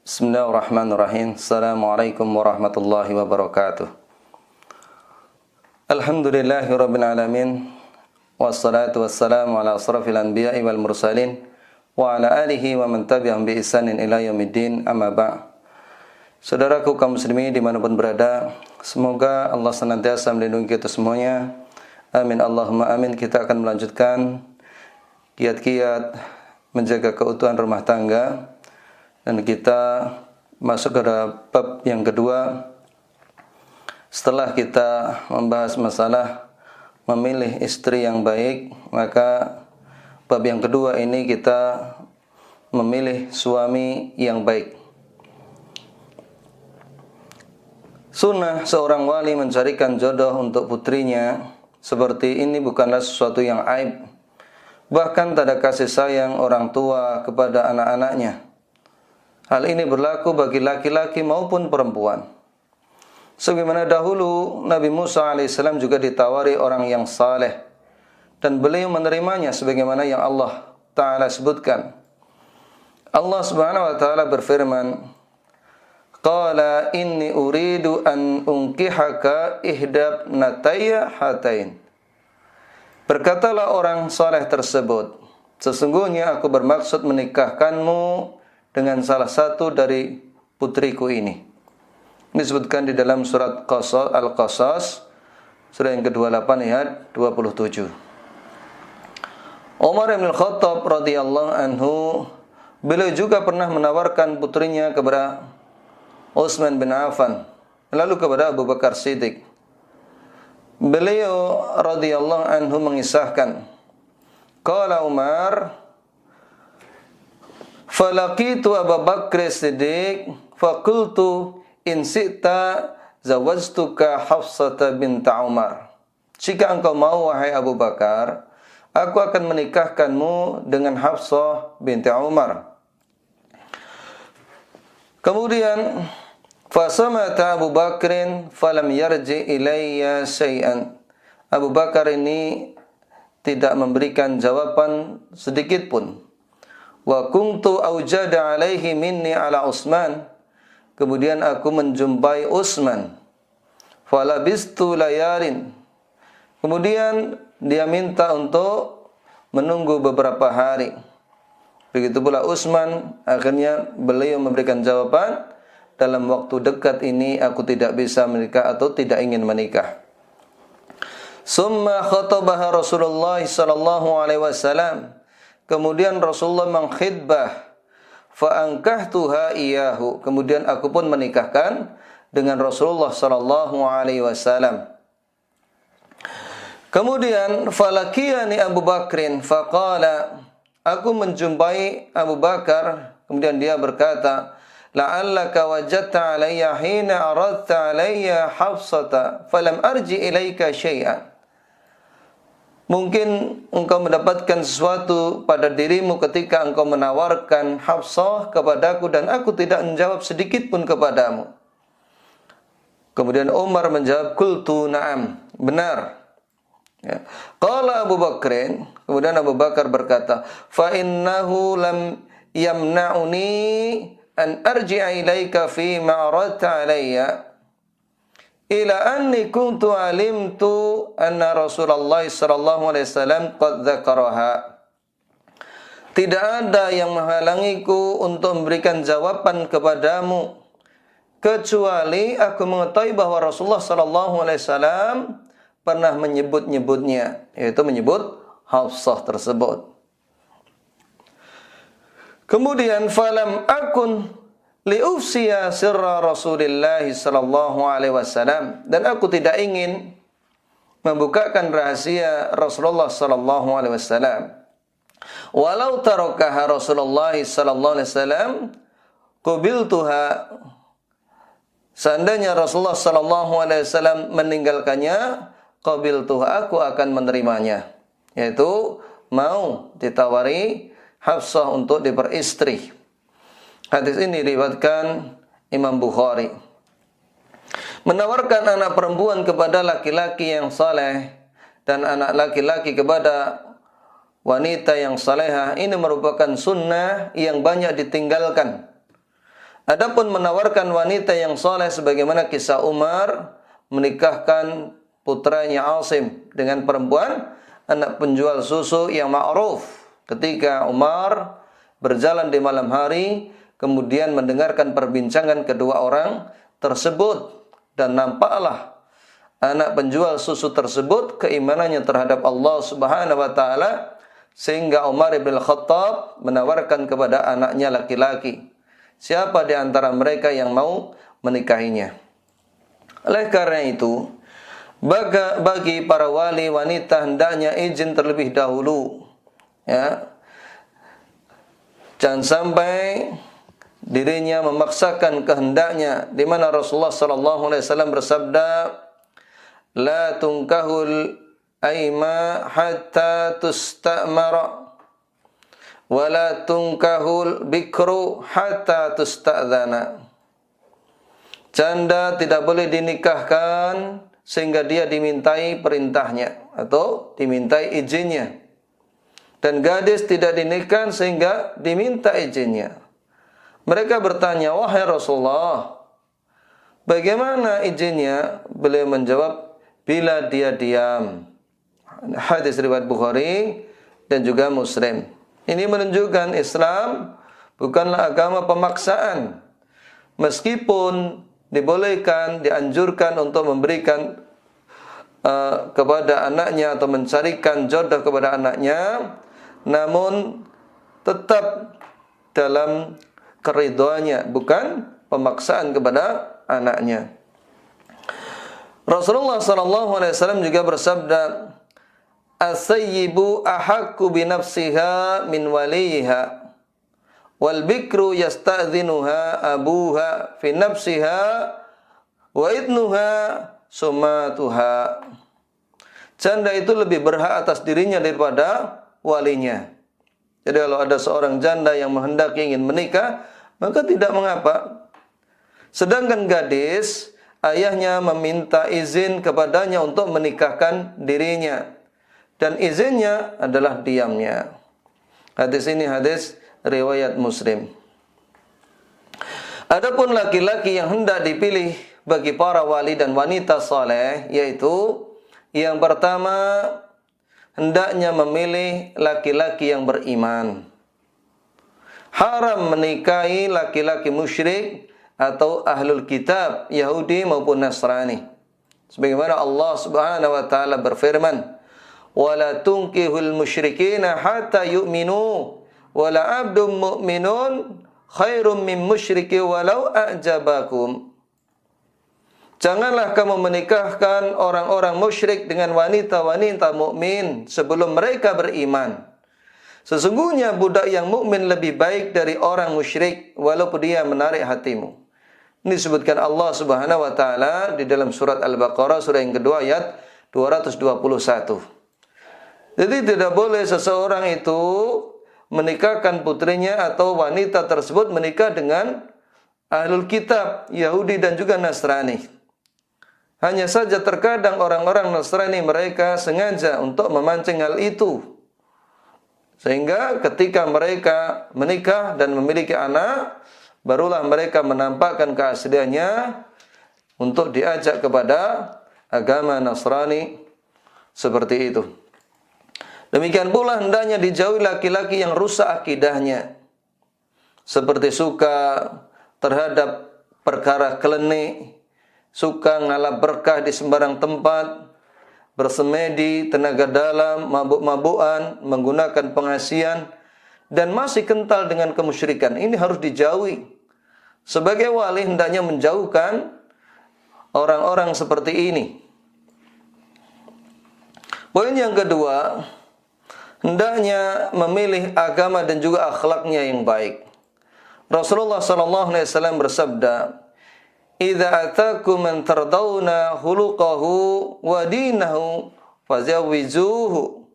Bismillahirrahmanirrahim. Assalamualaikum warahmatullahi wabarakatuh. Alhamdulillahirabbil alamin. Wassalatu wassalamu ala asrafil anbiya'i wal mursalin wa ala alihi wa man tabi'ahum bi ihsanin ila yaumiddin. Amma ba'd. Saudaraku kaum muslimin dimanapun berada, semoga Allah senantiasa melindungi kita semuanya. Amin Allahumma amin. Kita akan melanjutkan kiat-kiat menjaga keutuhan rumah tangga. Dan kita masuk ke bab yang kedua. Setelah kita membahas masalah memilih istri yang baik, maka bab yang kedua ini kita memilih suami yang baik. Sunnah seorang wali mencarikan jodoh untuk putrinya seperti ini bukanlah sesuatu yang aib. Bahkan tak ada kasih sayang orang tua kepada anak-anaknya. Hal ini berlaku bagi laki-laki maupun perempuan. Sebagaimana dahulu Nabi Musa alaihissalam juga ditawari orang yang saleh dan beliau menerimanya sebagaimana yang Allah Ta'ala sebutkan. Allah Subhanahu wa Ta'ala berfirman, Qala inni uridu an unkihaka ihdab natayya hatain. Berkatalah orang saleh tersebut, sesungguhnya aku bermaksud menikahkanmu dengan salah satu dari putriku ini. Disebutkan di dalam surat Al-Qasas, surah yang ke-28 ayat 27. Umar bin Khattab radhiyallahu anhu, beliau juga pernah menawarkan putrinya kepada Utsman bin Affan, lalu kepada Abu Bakar Siddiq. Beliau radhiyallahu anhu mengisahkan, qala Umar, falaqitu Abu Bakr Siddiq faqultu in sita zawajtuka Hafsata binta Umar. Jika engkau mau wahai Abu Bakar, aku akan menikahkanmu dengan Hafsah binti Umar. Kemudian fasamata Abu Bakrin falam yarji ilayya syai'an. Abu Bakar ini tidak memberikan jawaban sedikit pun. Wa kuntu aujada alaihi minni ala Utsman. Kemudian aku menjumpai Utsman. Falabistu layarin. Kemudian dia minta untuk menunggu beberapa hari. Begitu pula Utsman, akhirnya beliau memberikan jawaban, dalam waktu dekat ini aku tidak bisa menikah atau tidak ingin menikah. Summa khatabaha Rasulullah sallallahu alaihi wasallam. Kemudian Rasulullah mengkhidbah, fa ankahtuha iyahu. Kemudian aku pun menikahkan dengan Rasulullah sallallahu alaihi wasallam. Kemudian falakiyani Abu Bakrin faqala, aku menjumpai Abu Bakar, kemudian dia berkata, la'allaka wajadta alayya hina aradta alayya Hafsata falam arji ilayka syai'an. Mungkin engkau mendapatkan sesuatu pada dirimu ketika engkau menawarkan Hafsah kepadaku dan aku tidak menjawab sedikit pun kepadamu. Kemudian Umar menjawab, qultu na'am, benar. Ya. Qala Abu Bakrin, kemudian Abu Bakar berkata, fa innahu lam yamna'uni an arji'a ilaika fi ma aradta alayya ila anni kuntu alimtu anna Rasulullah sallallahu alaihi wasallam qad dzakaraha. Tidak ada yang menghalangiku untuk memberikan jawaban kepadamu kecuali aku mengetahui bahwa Rasulullah sallallahu alaihi wasallam pernah menyebut-nyebutnya, yaitu menyebut Hafsah tersebut. Kemudian falam akun liufsiya sirra Rasulillah sallallahu alaihi wasallam, dan aku tidak ingin membukakan rahasia Rasulullah sallallahu alaihi wasallam. Walau tarakaha Rasulullah sallallahu alaihi wasallam qabiltuha. Seandainya Rasulullah sallallahu alaihi wasallam meninggalkannya, qabiltuha, aku akan menerimanya. Yaitu mau ditawari Hafsah untuk diperistri. Hadis ini diriwayatkan Imam Bukhari. Menawarkan anak perempuan kepada laki-laki yang saleh dan anak laki-laki kepada wanita yang salehah ini merupakan sunnah yang banyak ditinggalkan. Adapun menawarkan wanita yang soleh sebagaimana kisah Umar menikahkan putranya Asim dengan perempuan anak penjual susu yang ma'ruf. Ketika Umar berjalan di malam hari, kemudian mendengarkan perbincangan kedua orang tersebut, dan nampaklah anak penjual susu tersebut keimanannya terhadap Allah Subhanahu wa taala, sehingga Umar bin Khattab menawarkan kepada anaknya laki-laki, siapa di antara mereka yang mau menikahinya. Oleh karena itu, bagi para wali wanita hendaknya izin terlebih dahulu, ya. Jangan sampai dirinya memaksakan kehendaknya, di mana Rasulullah sallallahu alaihi wasallam bersabda, "La tunkahul aima hatta tustamara wa la tunkahul bikru hatta tusta'dzana." Janda tidak boleh dinikahkan sehingga dia dimintai perintahnya atau dimintai izinnya. Dan gadis tidak dinikahkan sehingga diminta izinnya. Mereka bertanya, "Wahai Rasulullah, bagaimana izinnya?" Beliau menjawab, "Bila dia diam." Hadis riwayat Bukhari dan juga Muslim. Ini menunjukkan Islam bukanlah agama pemaksaan. Meskipun dibolehkan, dianjurkan untuk memberikan kepada anaknya atau mencarikan jodoh kepada anaknya, namun tetap dalam keridhoannya, bukan pemaksaan kepada anaknya. Rasulullah sallallahu alaihi wasallam juga bersabda, "As-sayyibu ahaqqu bi nafsiha min waliha, wal bikru yasta'dhinuha abuha fi nafsiha wa idnuha sumatuha." Janda itu lebih berhak atas dirinya daripada walinya. Jadi kalau ada seorang janda yang menghendaki ingin menikah, maka tidak mengapa. Sedangkan gadis, ayahnya meminta izin kepadanya untuk menikahkan dirinya, dan izinnya adalah diamnya. Hadis ini hadis riwayat Muslim. Adapun laki-laki yang hendak dipilih bagi para wali dan wanita saleh, yaitu yang pertama, hendaknya memilih laki-laki yang beriman. Haram menikahi laki-laki musyrik atau ahlul kitab, Yahudi maupun Nasrani. Sebagaimana Allah Subhanahu wa taala berfirman, "Wala tunkihul musyrikina hatta yu'minu, wala 'abdun mu'minun khairum min musyriki walau a'jabakum." Janganlah kamu menikahkan orang-orang musyrik dengan wanita-wanita mukmin sebelum mereka beriman. Sesungguhnya budak yang mukmin lebih baik dari orang musyrik walaupun dia menarik hatimu. Ini disebutkan Allah Subhanahu wa taala di dalam surat Al-Baqarah surah yang kedua ayat 221. Jadi tidak boleh seseorang itu menikahkan putrinya atau wanita tersebut menikah dengan ahlul kitab, Yahudi dan juga Nasrani. Hanya saja terkadang orang-orang Nasrani mereka sengaja untuk memancing hal itu. Sehingga ketika mereka menikah dan memiliki anak, barulah mereka menampakkan keasliannya untuk diajak kepada agama Nasrani seperti itu. Demikian pula hendaknya dijauhi laki-laki yang rusak akidahnya, seperti suka terhadap perkara klenik, suka ngalap berkah di sembarang tempat, bersemedi, tenaga dalam, mabuk-mabukan, menggunakan pengasian, dan masih kental dengan kemusyrikan. Ini harus dijauhi. Sebagai wali hendaknya menjauhkan orang-orang seperti ini. Poin yang kedua, hendaknya memilih agama dan juga akhlaknya yang baik. Rasulullah sallallahu alaihi wasallam bersabda, "Idza atakum man tardawna khuluquhu wa dinahu fazawwijuhu.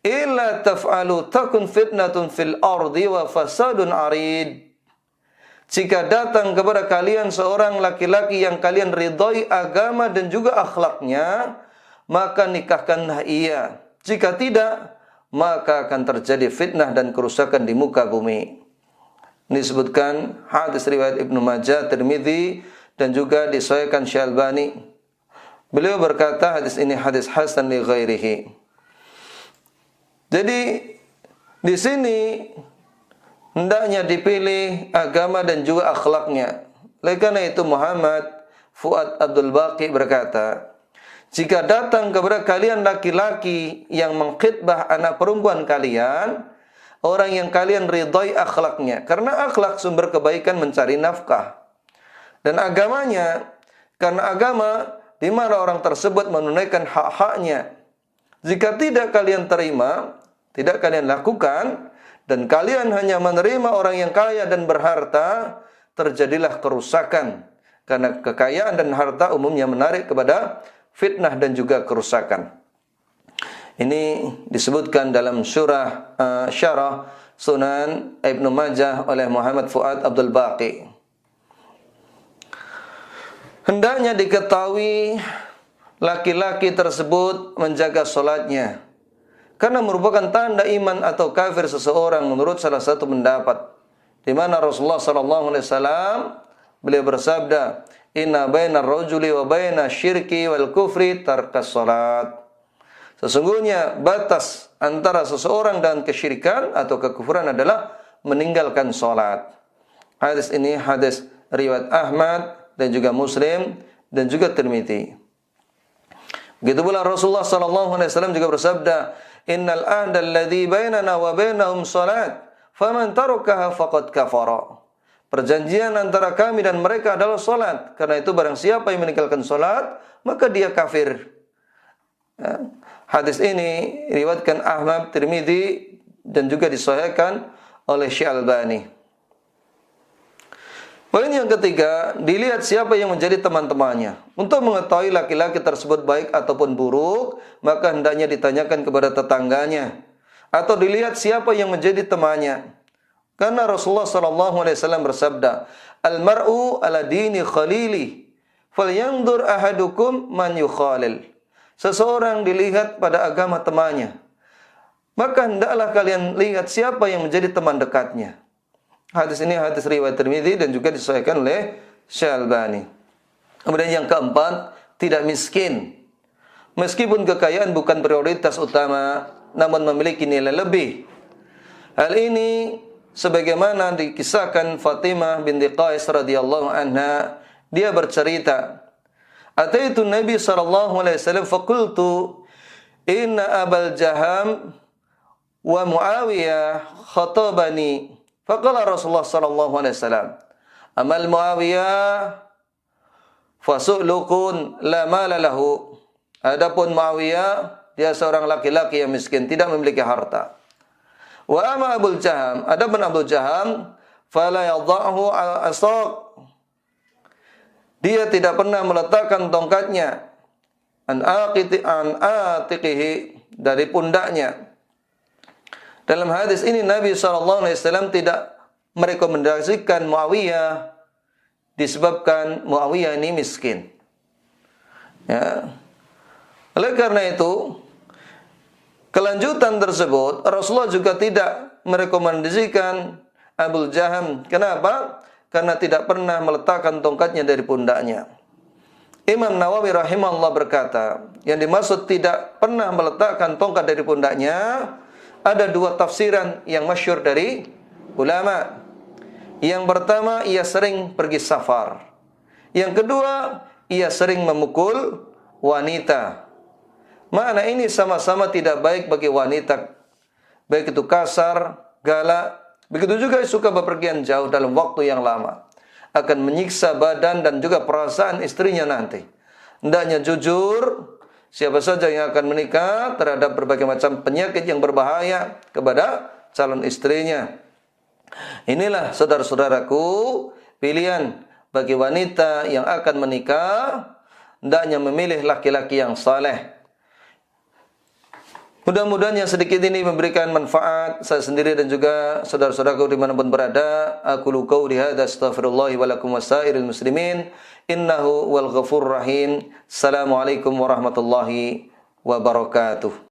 Illa taf'alu takun fitnatun fil ardi wa fasadun arid." Jika datang kepada kalian seorang laki-laki yang kalian ridhai agama dan juga akhlaknya, maka nikahkanlah ia. Jika tidak, maka akan terjadi fitnah dan kerusakan di muka bumi. Ini disebutkan hadis riwayat Ibnu Majah, Tirmidzi, dan juga disahihkan Syalbani. Beliau berkata hadis ini hadis hasan li ghairihi. Jadi di sini hendaknya dipilih agama dan juga akhlaknya. Oleh karena itu Muhammad Fuad Abdul Baqi berkata, jika datang kepada kalian laki-laki yang mengkhitbah anak perempuan kalian, orang yang kalian ridhai akhlaknya, karena akhlak sumber kebaikan mencari nafkah, dan agamanya, karena agama di mana orang tersebut menunaikan hak-haknya. Jika tidak kalian terima, tidak kalian lakukan, dan kalian hanya menerima orang yang kaya dan berharta, terjadilah kerusakan. Karena kekayaan dan harta umumnya menarik kepada fitnah dan juga kerusakan. Ini disebutkan dalam surah Syarah Sunan Ibnu Majah oleh Muhammad Fuad Abdul Baqi. Hendaknya diketahui laki-laki tersebut menjaga salatnya, karena merupakan tanda iman atau kafir seseorang menurut salah satu pendapat, di mana Rasulullah sallallahu alaihi wasallam beliau bersabda, "Inna bainar rajuli wa baina syirki wal kufri tarkas salat." Sesungguhnya batas antara seseorang dan kesyirikan atau kekufuran adalah meninggalkan salat. Hadis ini hadis riwayat Ahmad dan juga Muslim dan juga Tirmidzi. Begitu pula Rasulullah sallallahu alaihi wasallam juga bersabda, "Innal ahda alladzi bainana wa bainahum salat, faman tarakaha faqad kafara." Perjanjian antara kami dan mereka adalah salat. Karena itu barang siapa yang meninggalkan salat, maka dia kafir. Ya. Hadis ini riwayatkan Ahmad, Tirmidzi dan juga disahihkan oleh Syalbani. Poin yang ketiga, dilihat siapa yang menjadi teman-temannya. Untuk mengetahui laki-laki tersebut baik ataupun buruk, maka hendaknya ditanyakan kepada tetangganya, atau dilihat siapa yang menjadi temannya. Karena Rasulullah SAW bersabda, "Al-mar'u ala dini khalili, falyanzur ahadukum man yukhalil." Seseorang dilihat pada agama temannya, maka hendaklah kalian lihat siapa yang menjadi teman dekatnya. Hadis ini hadis riwayat Tirmidzi dan juga disahihkan oleh Syalbani. Kemudian yang keempat, tidak miskin. Meskipun kekayaan bukan prioritas utama, namun memiliki nilai lebih. Hal ini sebagaimana dikisahkan Fatimah binti Qais radhiyallahu anha, dia bercerita, "Ataitu Nabi sallallahu alaihi wasallam faqultu inna Abal Jaham wa Muawiyah khatabani." Faqala Rasulullah sallallahu alaihi wasallam, "Amal Muawiyah fasu'lukun la mala lahu." Adapun Muawiyah, dia seorang laki-laki yang miskin, tidak memiliki harta. Wa amma Abul Jaham, adapun Abu Jaham, fala yadhahu al-asaq. Dia tidak pernah meletakkan tongkatnya an atiqihi, dari pundaknya. Dalam hadis ini Nabi SAW tidak merekomendasikan Muawiyah disebabkan Muawiyah ini miskin. Ya. Oleh karena itu, kelanjutan tersebut Rasulullah juga tidak merekomendasikan Abul Jaham. Kenapa? Karena tidak pernah meletakkan tongkatnya dari pundaknya. Imam Nawawi rahimahullah berkata, yang dimaksud tidak pernah meletakkan tongkat dari pundaknya, ada dua tafsiran yang masyhur dari ulama. Yang pertama, ia sering pergi safar. Yang kedua, ia sering memukul wanita. Makna ini sama-sama tidak baik bagi wanita, baik itu kasar, galak. Begitu juga suka bepergian jauh dalam waktu yang lama, akan menyiksa badan dan juga perasaan istrinya nanti. Hendaknya jujur. Siapa saja yang akan menikah terhadap berbagai macam penyakit yang berbahaya kepada calon istrinya. Inilah saudara-saudaraku pilihan bagi wanita yang akan menikah, hendaknya memilih laki-laki yang saleh. Mudah-mudahan yang sedikit ini memberikan manfaat saya sendiri dan juga saudara-saudaraku dimanapun berada. Aku qawli hadza astaghfirullah wa lakum wasairil muslimin innahu wal ghafurur rahim. Assalamualaikum warahmatullahi wabarakatuh.